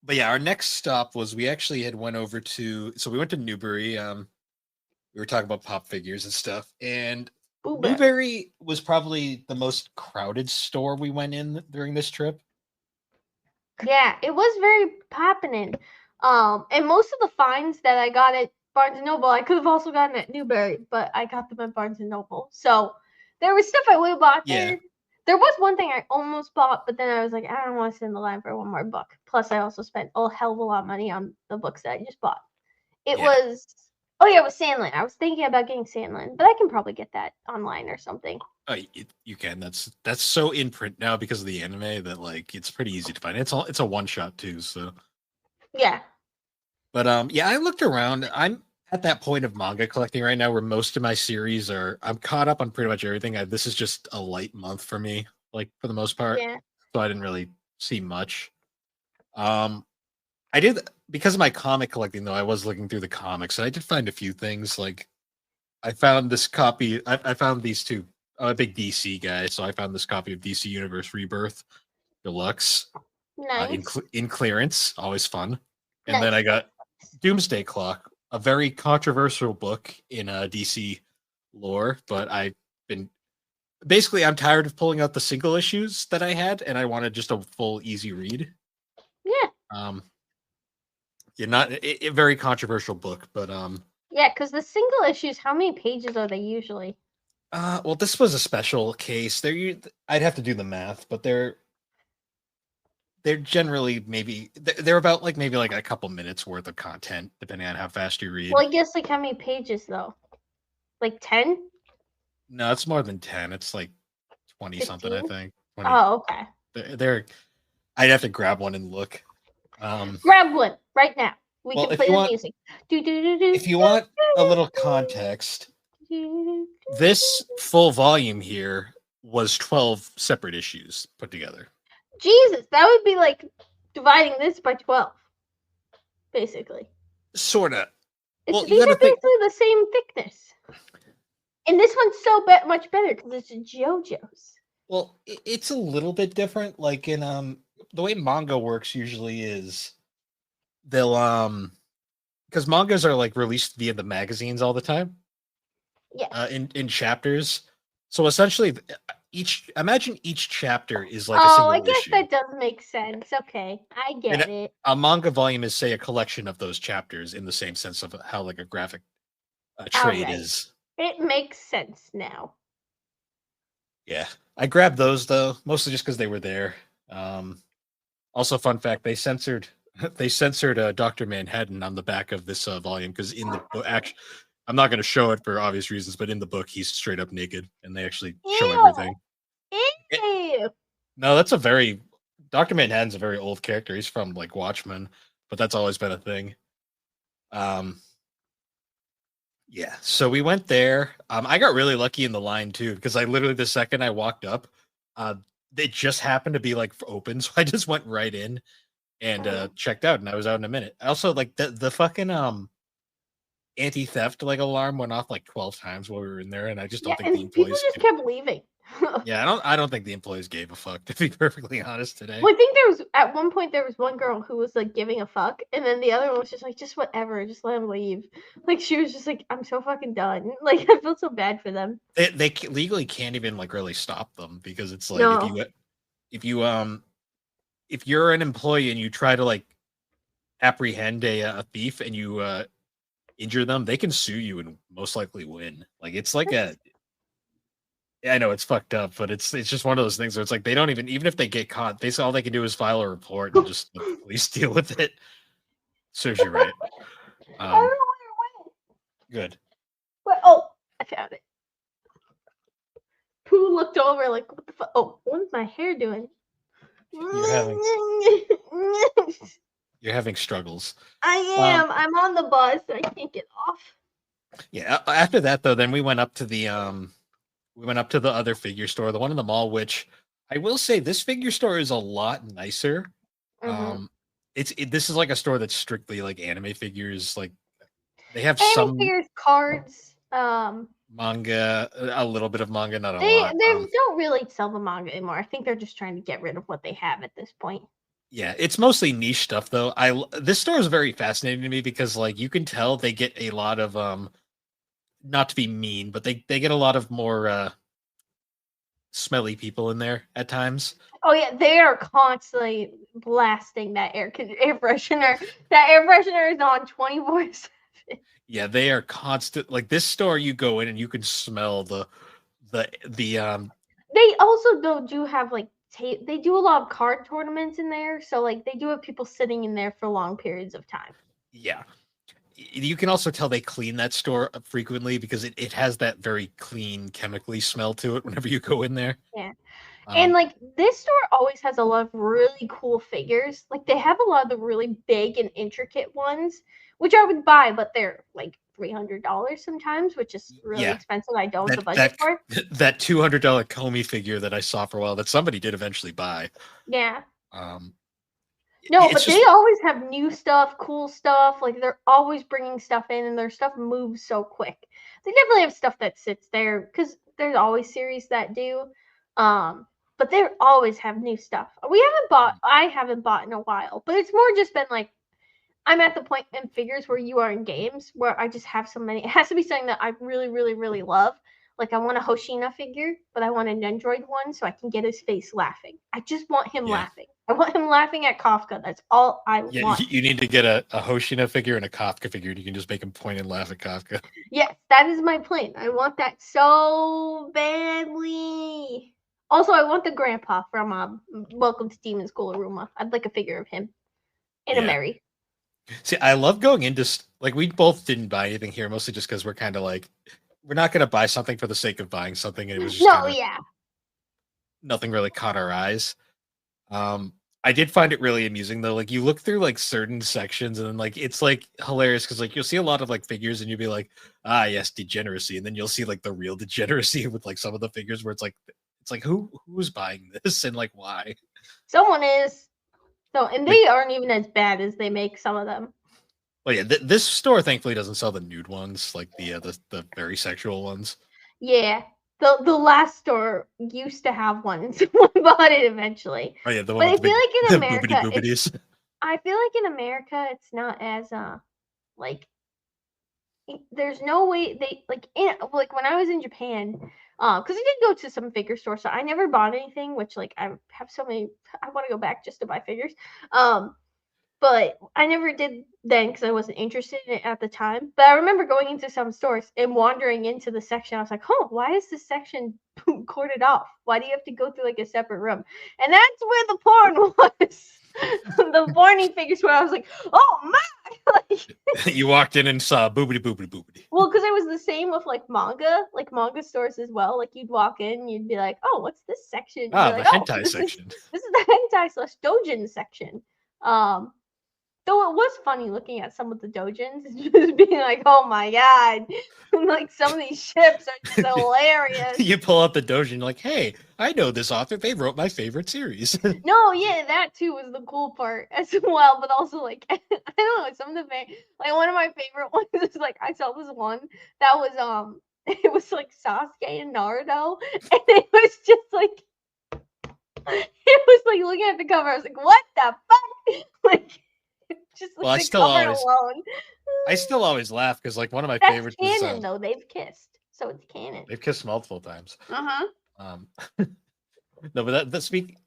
But yeah, our next stop was we actually had went over to. So we went to Newbury. We were talking about pop figures and stuff, and Newbury was probably the most crowded store we went in during this trip. Yeah, it was very happening. And most of the finds that I got at Barnes and Noble, I could have also gotten at Newbury, but I got them at Barnes and Noble. So there was stuff I would have bought there. There was one thing I almost bought, but then I was like, I don't want to sit in the line for one more book. Plus, I also spent a hell of a lot of money on the books that I just bought. It was Sandland. I was thinking about getting Sandland, but I can probably get that online or something. You can. That's so in print now because of the anime that like it's pretty easy to find. It's a one shot too. So yeah. But yeah, I looked around. I'm at that point of manga collecting right now where most of my series I'm caught up on pretty much everything. This is just a light month for me, like for the most part. Yeah. So I didn't really see much. I did because of my comic collecting though. I was looking through the comics and I did find a few things. Like I found this copy. I found these two. I'm a big DC guy, so I found this copy of DC Universe Rebirth Deluxe in clearance. Always fun. And then I got Doomsday Clock, a very controversial book in DC lore, but I'm tired of pulling out the single issues that I had, and I wanted just a full, easy read. Yeah. Not a very controversial book, but yeah, because the single issues, how many pages are they usually? Well, this was a special case. I'd have to do the math, but they're generally they're about maybe a couple minutes worth of content, depending on how fast you read. Well, I guess how many pages though? 10? No, it's more than 10. It's 20 15? Something, I think. 20. Oh, okay. I'd have to grab one and look. Grab one right now. We can play the music. If you want a little context, this full volume here was 12 separate issues put together. Jesus, that would be like dividing this by 12, basically. Sorta. These are basically the same thickness. And this one's so much better because it's JoJo's. Well, it's a little bit different. Like in the way manga works usually is they'll because mangas are released via the magazines all the time. Yeah. In chapters. So essentially imagine each chapter is a single I guess issue. that does make sense. Okay, I get it. A manga volume is, say, a collection of those chapters in the same sense of how a graphic trade is. It makes sense now. Yeah, I grabbed those though, mostly just because they were there. Also, fun fact: they censored Dr. Manhattan on the back of this volume because in the I'm not going to show it for obvious reasons, but in the book, he's straight up naked, and they actually show Ew. everything. Ew. No, that's a very Dr. Manhattan's a very old character. He's from like Watchmen, but that's always been a thing. Um, yeah. So we went there. I got really lucky in the line too, because I literally the second I walked up, uh, it just happened to be like open, so I just went right in and checked out, and I was out in a minute. Also, like the fucking anti-theft like alarm went off like 12 times while we were in there, and I just don't Yeah, think the and people employees just kept leaving. yeah, I don't think the employees gave a fuck, to be perfectly honest today. Well, I think there was at one point there was one girl who was like giving a fuck, and then the other one was just like, just whatever, just let him leave. Like she was just like, I'm so fucking done. Like I feel so bad for them. They legally can't even like really stop them, because it's like No. if you if you're an employee and you try to like apprehend a thief and you injure them, they can sue you and most likely win. Like it's like a I know it's fucked up, but it's just one of those things where it's like they don't even if they get caught, all they can do is file a report and just let the police deal with it. Serves you right. I don't know where it went. Good. Where, oh, I found it. Pooh looked over like, what the fuck? Oh, what's my hair doing? You're having struggles. I am. I'm on the bus. I can't get off. Yeah. After that, though, then we went up to the other figure store, the one in the mall, which I will say this figure store is a lot nicer. Mm-hmm. This is like a store that's strictly like anime figures. Like they have Anime some figures, cards. Manga, a little bit of manga, not a They lot. don't really sell the manga anymore. I think they're just trying to get rid of what they have at this point. Yeah, it's mostly niche stuff though. This store is very fascinating to me because like you can tell they get a lot of not to be mean, but they get a lot of more smelly people in there at times. Oh yeah, they are constantly blasting that air freshener. That air freshener is on 24/7. Yeah, they are constant. Like this store, you go in and you can smell the. They also though do have like they do a lot of card tournaments in there, so like they do have people sitting in there for long periods of time. Yeah, you can also tell they clean that store frequently because it has that very clean, chemically smell to it whenever you go in there. Yeah. And like this store always has a lot of really cool figures. Like they have a lot of the really big and intricate ones, which I would buy, but they're like $300 sometimes, which is really expensive. I don't have the budget for that $200 Comey figure that I saw for a while that somebody did eventually buy. Yeah. No, but they always have new stuff, cool stuff. Like they're always bringing stuff in, and their stuff moves so quick. They definitely have stuff that sits there because there's always series that do. But they always have new stuff. I haven't bought in a while, but it's more just been like I'm at the point in figures where you are in games where I just have so many. It has to be something that I really, really, really love. Like I want a Hoshina figure, but I want an Android one so I can get his face laughing. I just want him laughing. I want him laughing at Kafka. That's all I want. You need to get a Hoshina figure and a Kafka figure, and you can just make him point and laugh at Kafka. Yes, that is my plan. I want that so badly. Also, I want the grandpa from Welcome to Demon School Aruma. I'd like a figure of him in a Mary. See, I love going into like we both didn't buy anything here, mostly just because we're kind of like we're not going to buy something for the sake of buying something. And it was just nothing really caught our eyes. I did find it really amusing though. Like you look through like certain sections and then like it's like hilarious because like you'll see a lot of like figures and you'll be like, ah yes, degeneracy, and then you'll see like the real degeneracy with like some of the figures where it's like who's buying this and like why? Someone is. So and they aren't even as bad as they make some of them. Well, yeah, this store thankfully doesn't sell the nude ones, like the very sexual ones. Yeah, the last store used to have one, and someone bought it eventually. Oh yeah, the one. But with I feel like in America, I feel like in America, it's not as like. There's no way they like when I was in Japan, because I did go to some figure stores, so I never bought anything. Which like I have so many, I want to go back just to buy figures. But I never did then because I wasn't interested in it at the time. But I remember going into some stores and wandering into the section. I was like, "Oh, why is this section corded off? Why do you have to go through like a separate room?" And that's where the porn was. The Barney figures where I was like, oh my! Like, You walked in and saw boobity boobity boobity. well, because it was the same with like manga stores as well. Like you'd walk in, you'd be like, oh, what's this section? You'd be Ah, like, the oh, hentai section. this is the hentai slash dojin section. Though it was funny looking at some of the dojins and just being like, oh my god. Like some of these ships are just hilarious. You pull out the dojo and you're like, hey, I know this author. They wrote my favorite series. No, yeah, that too was the cool part as well. But also, like, I don't know, some of the like one of my favorite ones is like I saw this one that was it was like Sasuke and Naruto, and it was just like it was like looking at the cover. I was like, what the fuck? Like, just like Well, the cover alone. I still always laugh because like one of my That's favorites canon is though. They've kissed, so it's canon. they've kissed multiple times. Uh huh. No, but that speak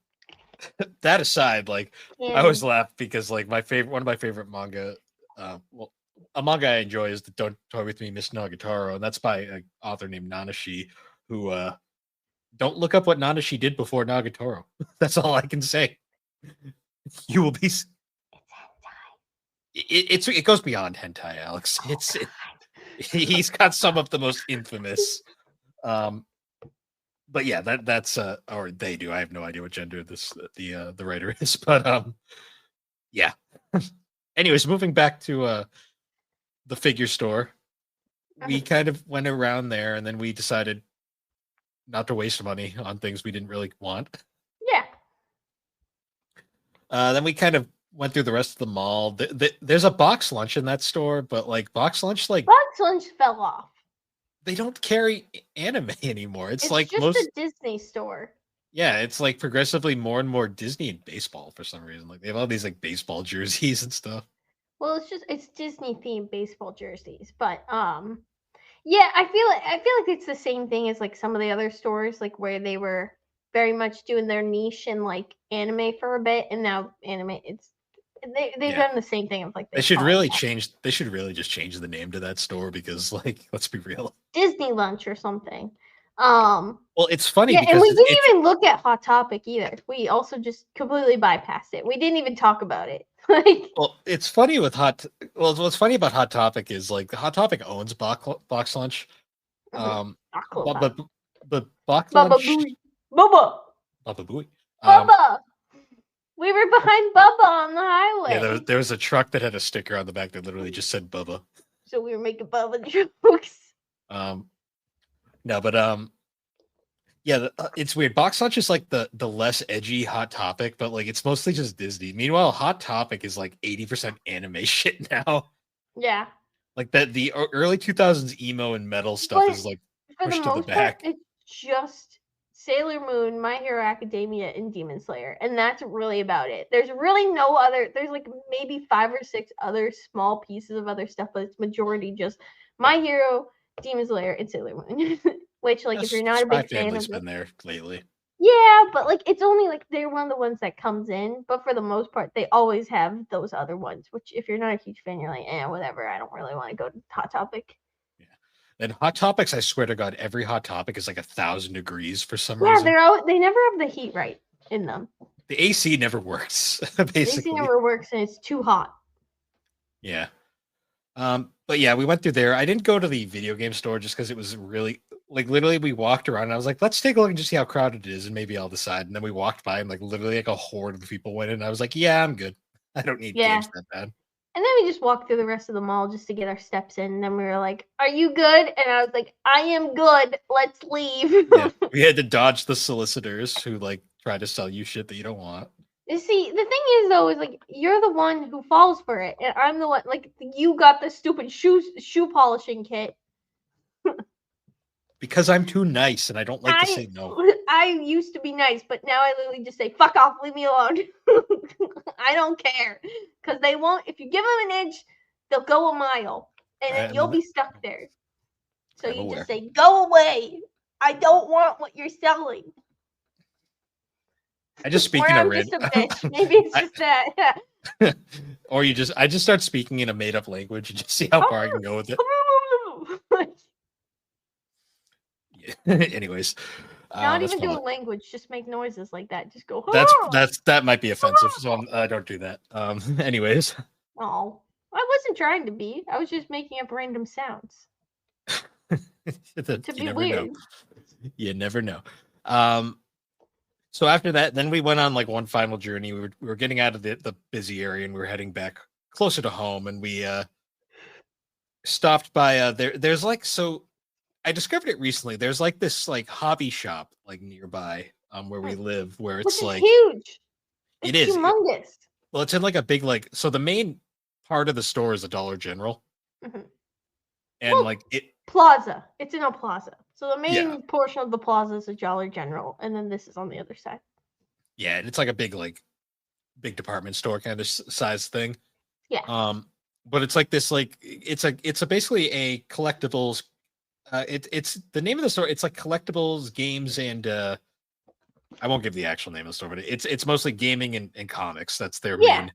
that aside, like I always laugh because like one of my favorite manga, well, a manga I enjoy is the Don't Toy With Me, Miss Nagatoro, and that's by an author named Nanashi, who don't look up what Nanashi did before Nagatoro. That's all I can say. You will be. It goes beyond hentai, Alex. He's got some of the most infamous. But yeah, that's or they do. I have no idea what gender the writer is, but yeah. Anyways, moving back to the figure store, we kind of went around there, and then we decided not to waste money on things we didn't really want. Yeah. Then we kind of went through the rest of the mall. There's a box lunch in that store, but like box lunch fell off. They don't carry anime anymore. It's like just a Disney store. Yeah, it's like progressively more and more Disney and baseball for some reason. Like they have all these like baseball jerseys and stuff. Well, it's Disney themed baseball jerseys, but yeah, I feel like it's the same thing as like some of the other stores, like where they were very much doing their niche in like anime for a bit, and now anime they've done the same thing of like they should really just change the name to that store because like let's be real, Disney Lunch or something. Well, it's funny yeah, because and we didn't even look at Hot Topic either. We also just completely bypassed it. We didn't even talk about it. Like, well, it's funny with what's funny about Hot Topic is like Hot Topic owns Box Lunch, but Box Lunch, Bubba, Booey. Bubba. We were behind Bubba on the highway. Yeah, there was a truck that had a sticker on the back that literally just said Bubba. So we were making Bubba jokes. No, but yeah, it's weird. Box Lunch is like the less edgy Hot Topic, but like it's mostly just Disney. Meanwhile, Hot Topic is like 80% anime shit now. Yeah. Like the early 2000s emo and metal stuff is like pushed to the back. It's just Sailor Moon, My Hero Academia, and Demon Slayer, and that's really about it. There's really no other. There's like maybe 5 or 6 other small pieces of other stuff, but it's majority just My Hero, Demon Slayer, and Sailor Moon. Which, like, if you're not a big fan of been there lately. Yeah, but like it's only like they're one of the ones that comes in, but for the most part, they always have those other ones. Which, if you're not a huge fan, you're like, whatever. I don't really want to go to Hot Topic. And Hot Topics, I swear to God, every Hot Topic is like 1,000 degrees for some reason. Yeah, they never have the heat right in them. The AC never works, basically. The AC never works, and it's too hot. Yeah. But yeah, we went through there. I didn't go to the video game store just because it was really like literally we walked around and I was like, let's take a look and just see how crowded it is, and maybe I'll decide. And then we walked by and like literally like a horde of people went in. And I was like, yeah, I'm good. I don't need games that bad. And then we just walked through the rest of the mall just to get our steps in. And then we were like, are you good? And I was like, I am good. Let's leave. Yeah, we had to dodge the solicitors who like try to sell you shit that you don't want. You see, the thing is though, is like you're the one who falls for it, and I'm the one like you got the stupid shoe polishing kit. Because I'm too nice and I don't like to say no. I used to be nice, but now I literally just say, fuck off, leave me alone. I don't care. Because they won't, if you give them an inch, they'll go a mile. And then you'll be stuck there. So you just say, go away. I don't want what you're selling. I just speak in a random. Maybe it's just that. Or I just start speaking in a made up language and just see how far I can go with it. Anyways, Not That's even do a probably language, just make noises like that. Just go, that might be offensive, so I don't do that. Anyways, oh. I wasn't trying to be. I was just making up random sounds to you be never know. weird. You never know. So after that, then we went on like one final journey. We were getting out of the busy area and we were heading back closer to home, and we stopped by there's like, so I discovered it recently. There's like this like hobby shop like nearby where we live, where Which it's is like huge. it It's is. humongous. Well, it's in like a big like, so the main part of the store is a Dollar General, Mhm. and Well, like it, Plaza. It's in a plaza. So the main yeah, portion of the plaza is a Dollar General, and then this is on the other side. yeah, and it's like a big department store kind of size thing. Yeah. But it's like this like it's a basically a collectibles. It's the name of the store. It's like collectibles, games, and I won't give the actual name of the store, but it's mostly gaming and comics. That's their Yeah. main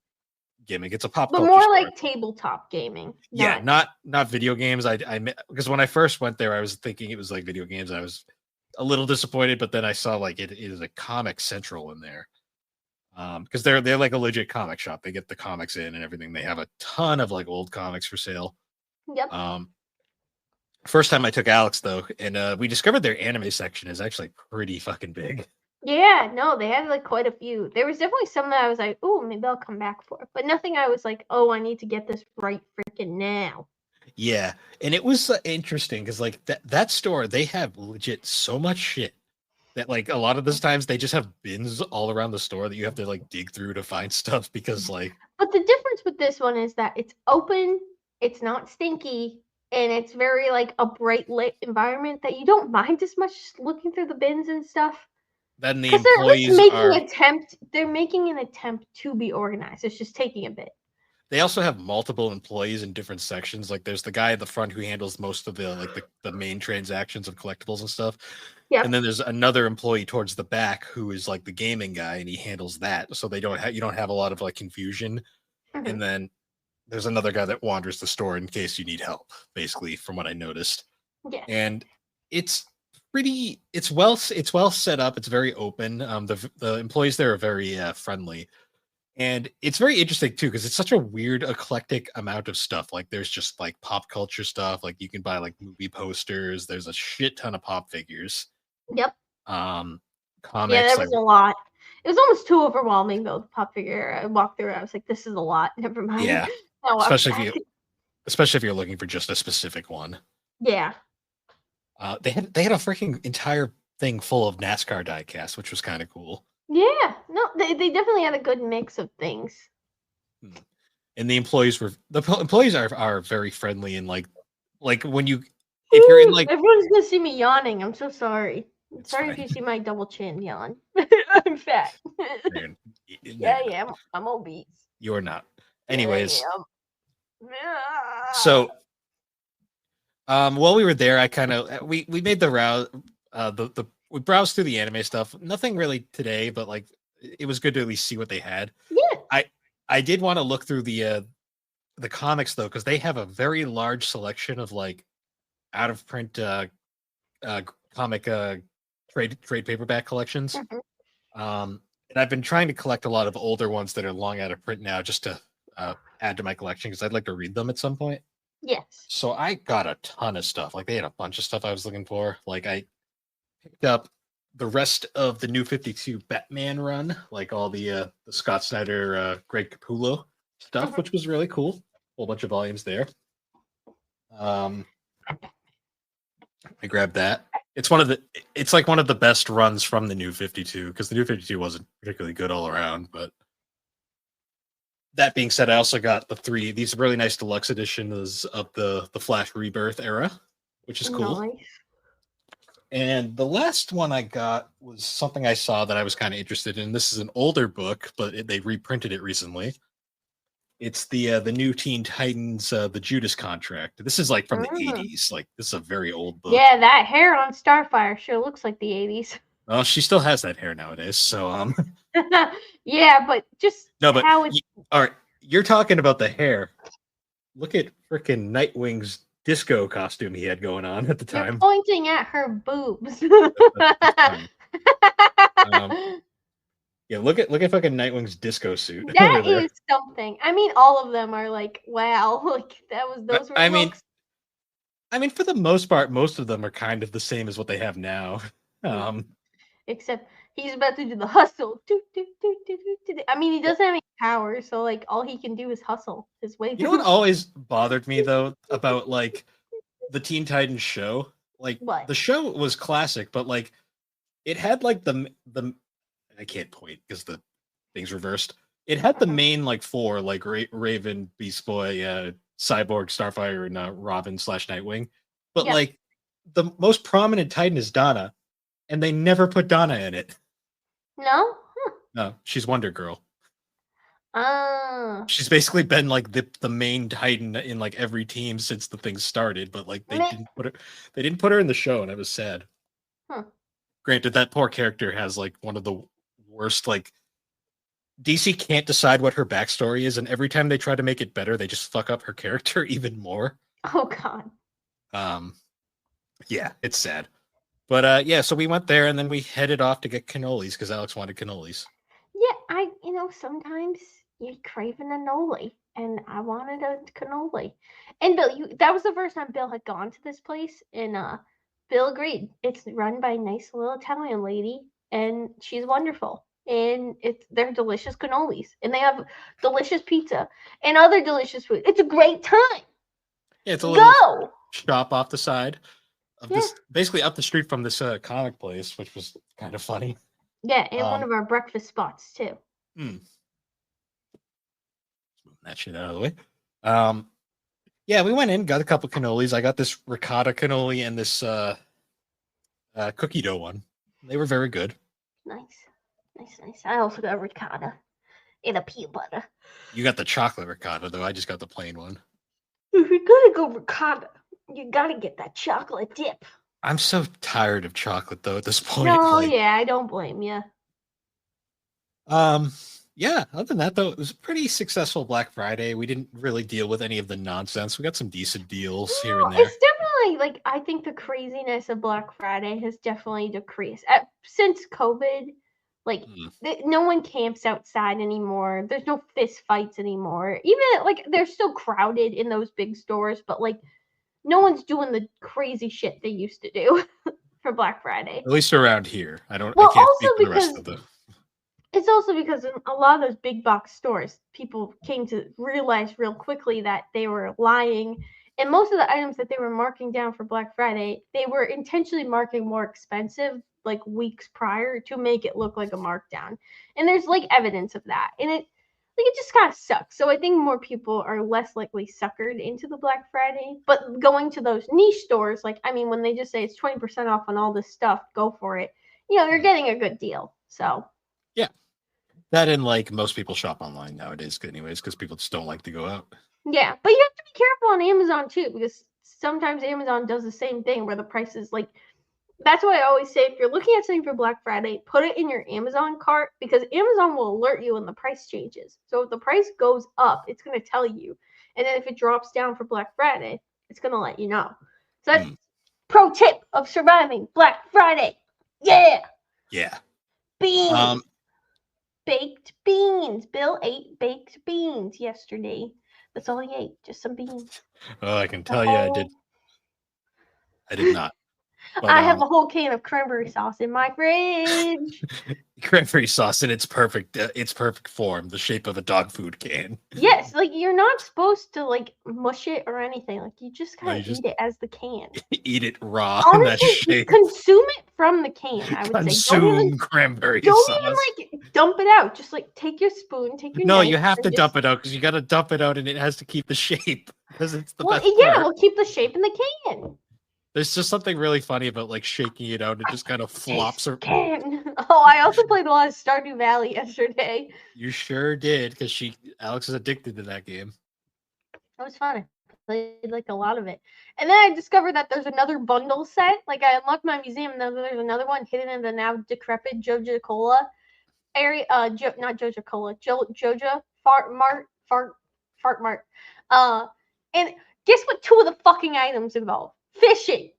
gimmick. It's a pop But culture more store. like tabletop gaming. Yeah, not video games. I because when I first went there, I was thinking it was like video games. And I was a little disappointed, but then I saw like it is a comic central in there. Because they're like a legit comic shop. They get the comics in and everything. They have a ton of like old comics for sale. Yep. First time I took Alex though, and we discovered their anime section is actually pretty fucking big. Yeah, no, they had like quite a few. There was definitely some that I was like, oh, maybe I'll come back for. But nothing I was like, oh, I need to get this right freaking now. Yeah, and it was interesting because like that store, they have legit so much shit that like a lot of those times they just have bins all around the store that you have to like dig through to find stuff because like. But the difference with this one is that it's open, it's not stinky, and it's very like a bright lit environment that you don't mind as much looking through the bins and stuff. Then the Because they're at least employees they're making an attempt to be organized. It's just taking a bit. they also have multiple employees in different sections. Like there's the guy at the front who handles most of the like the main transactions of collectibles and stuff. Yeah. And then there's another employee towards the back who is like the gaming guy and he handles that. So you don't have a lot of like confusion. Mhm. And then there's another guy that wanders the store in case you need help, basically, from what I noticed. Yeah. And it's it's well set up. It's very open. The employees there are very friendly. And it's very interesting too, because it's such a weird, eclectic amount of stuff. Like there's just like pop culture stuff. Like you can buy like movie posters. There's a shit ton of pop figures. Yep. Comics. Yeah, there like, was a lot. It was almost too overwhelming though. The pop figure. I walked through. I was like, this is a lot. Never mind. yeah. Especially if you're looking for just a specific one. Yeah. They had a freaking entire thing full of NASCAR diecast, which was kind of cool. Yeah. No, they definitely had a good mix of things. And the employees are very friendly and like when you if you're in like everyone's gonna see me yawning. I'm so sorry. Sorry fine. if you see my double chin yawn. I'm fat. Yeah, I am. I'm obese. You're not. Anyways, Yeah. so while we were there, I kind of we made the route. We browsed through the anime stuff. Nothing really today, but like it was good to at least see what they had. Yeah. I did want to look through the comics though, because they have a very large selection of like out of print comic trade paperback collections. Mhm. And I've been trying to collect a lot of older ones that are long out of print now, just to add to my collection because I'd like to read them at some point. Yes. So I got a ton of stuff. Like they had a bunch of stuff I was looking for. Like I picked up the rest of the New 52 Batman run, like all the Scott Snyder, Greg Capullo stuff, which was really cool. Whole bunch of volumes there. I grabbed that. It's like one of the best runs from the New 52 because the New 52 wasn't particularly good all around. But that being said, I also got these really nice deluxe editions of the Flash Rebirth era, which is cool. Nice. And the last one I got was something I saw that I was kind of interested in. This is an older book, but they reprinted it recently. It's the new Teen Titans, the Judas Contract. This is like from the 80s. Like this is a very old book. Yeah, that hair on Starfire sure looks like the 80s. Well, she still has that hair nowadays. So yeah, but just no, but how it's all right. You're talking about the hair. Look at freaking Nightwing's disco costume he had going on at the You're time. pointing at her boobs. That's fine. Yeah, look at fucking Nightwing's disco suit over That there. is something. I mean, all of them are like, wow, like those were I mean, looks. for the most part, most of them are kind of the same as what they have now. Except he's about to do the hustle. I mean, he doesn't have any power, so like all he can do is hustle his way You know what through. always bothered me though about like the Teen Titans show? Like What? the show was classic, but like it had like the I can't point because the thing's reversed. It had the main like four, like Raven, Beast Boy, Cyborg, Starfire, and Robin / Nightwing. But Yep. like the most prominent Titan is Donna, and they never put Donna in it. No? No, she's Wonder Girl. Ah. She's basically been like the main Titan in like every team since the thing started, but like they didn't put her in the show, and it was sad. Granted, that poor character has like one of the worst, like DC can't decide what her backstory is, and every time they try to make it better, they just fuck up her character even more. Oh god. Yeah, it's sad. But yeah, so we went there and then we headed off to get cannolis because Alex wanted cannolis. Yeah, sometimes you crave a cannoli, and I wanted a cannoli. And Bill, that was the first time Bill had gone to this place, and Bill agreed. It's run by a nice little Italian lady, and she's wonderful. And they're delicious cannolis, and they have delicious pizza and other delicious food. It's a great time. Yeah, it's a little Go! shop off the side of this, basically up the street from this comic place, which was kind of funny. Yeah, and one of our breakfast spots too. That shit out of the way. Yeah, we went in, got a couple cannolis. I got this ricotta cannoli and this cookie dough one. They were very good. Nice. I also got ricotta and a peanut butter. You got the chocolate ricotta, though. I just got the plain one. If you're gonna go ricotta, you gotta get that chocolate dip. I'm so tired of chocolate, though, at this point. No, yeah, I don't blame you. Yeah, other than that, though, it was a pretty successful Black Friday. We didn't really deal with any of the nonsense. We got some decent deals here and there. It's definitely, like, I think the craziness of Black Friday has definitely decreased. Since COVID, like, no one camps outside anymore. There's no fist fights anymore. Even, like, they're still crowded in those big stores, but, like, no one's doing the crazy shit they used to do for Black Friday. At least around here. I can't also speak for the rest of the... It's also because in a lot of those big box stores, people came to realize real quickly that they were lying. And most of the items that they were marking down for Black Friday, they were intentionally marking more expensive like weeks prior to make it look like a markdown. And there's like evidence of that. And it just kind of sucks. So I think more people are less likely suckered into the Black Friday. But going to those niche stores, like, I mean, when they just say it's 20% off on all this stuff, go for it. You're getting a good deal. So yeah. That and like most people shop online nowadays, anyways, because people just don't like to go out. Yeah, but you have to be careful on Amazon too, because sometimes Amazon does the same thing where the price is like. That's why I always say if you're looking at something for Black Friday, put it in your Amazon cart because Amazon will alert you when the price changes. So if the price goes up, it's going to tell you, and then if it drops down for Black Friday, it's going to let you know. So that's pro tip of surviving Black Friday. Yeah. Yeah. Beans. Baked beans. Bill ate baked beans yesterday. That's all he ate, just some beans. Oh, I can tell you I did. I did not. But, I have a whole can of cranberry sauce in my fridge. Cranberry sauce in its perfect form, the shape of a dog food can. Yes, like you're not supposed to like mush it or anything. Like you just kind of eat it as the can. Eat it raw. Honestly, that shape. Consume it from the can. I would say. Cranberry don't sauce. Don't even like dump it out. Just like take your spoon, take your. No, you have to dump it out because you got to dump it out, and it has to keep the shape because it's the best. Yeah, we'll keep the shape in the can. There's just something really funny about like shaking it out. It just kind of flops. Oh, I also played a lot of Stardew Valley yesterday. You sure did, because Alex is addicted to that game. It was fun. I played like a lot of it, and then I discovered that there's another bundle set. Like I unlocked my museum, and then there's another one hidden in the now decrepit Joja Cola area. Not Joja Cola, Joja Fart Mart. And Guess what 2 of the fucking items involve? Fishing.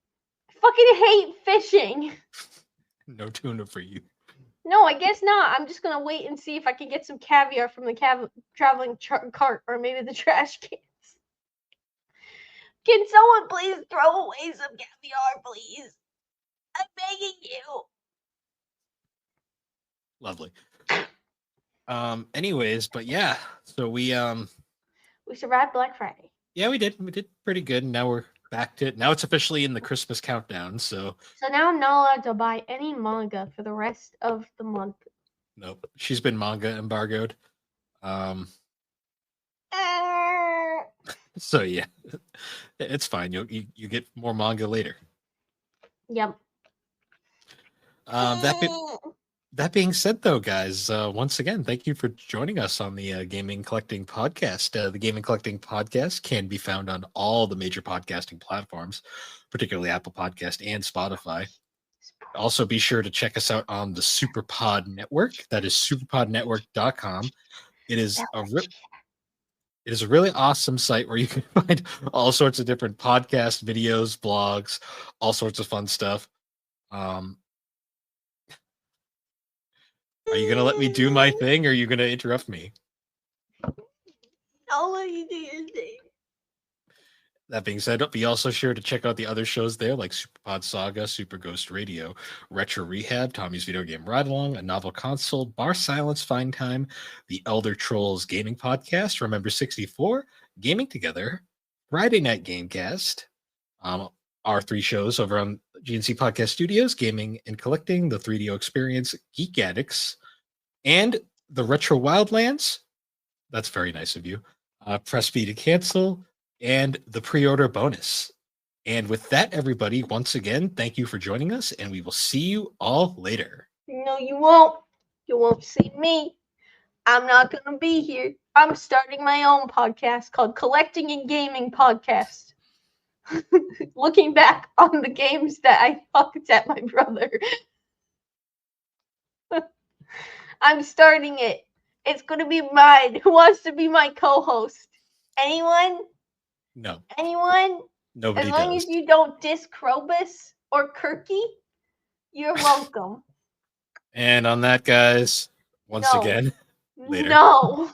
I fucking hate fishing. No tuna for you. No, I guess not. I'm just gonna wait and see if I can get some caviar from the traveling cart or maybe the trash cans. Can someone please throw away some caviar, please? I'm begging you. Lovely. Anyways, but yeah, so we survived Black Friday. Yeah, we did pretty good. And now we're back to it. Now it's officially in the Christmas countdown. So now I'm not allowed to buy any manga for the rest of the month. Nope, she's been manga embargoed. So yeah, it's fine. You get more manga later. Yep. That being said, though, guys, once again, thank you for joining us on the Gaming Collecting Podcast. The Gaming Collecting Podcast can be found on all the major podcasting platforms, particularly Apple Podcast and Spotify. Also, be sure to check us out on the Superpod Network. That is superpodnetwork.com. It is a really awesome site where you can find all sorts of different podcasts, videos, blogs, all sorts of fun stuff. Are you going to let me do my thing, or are you going to interrupt me? I'll let you do your thing. That being said, be also sure to check out the other shows there, like Superpod Saga, Super Ghost Radio, Retro Rehab, Tommy's Video Game Ride Along, A Novel Console, Bar Silence, Fine Time, the Elder Trolls Gaming Podcast, Remember 64, Gaming Together, Friday Night Gamecast, our 3 shows over on GNC Podcast Studios, Gaming and Collecting, The 3DO Experience, Geek Addicts, and the Retro Wildlands. That's very nice of you. Press B to cancel, and the pre-order bonus. And with that, everybody, once again, thank you for joining us, and we will see you all later. No, you won't. You won't see me. I'm not going to be here. I'm starting my own podcast called Collecting and Gaming Podcast. Looking back on the games that I fucked at my brother. I'm starting it. It's going to be mine. Who wants to be my co-host? Anyone? No. Anyone? Nobody does. As long as you don't diss Krobus or Kirky, you're welcome. And on that, guys, once again, later. No.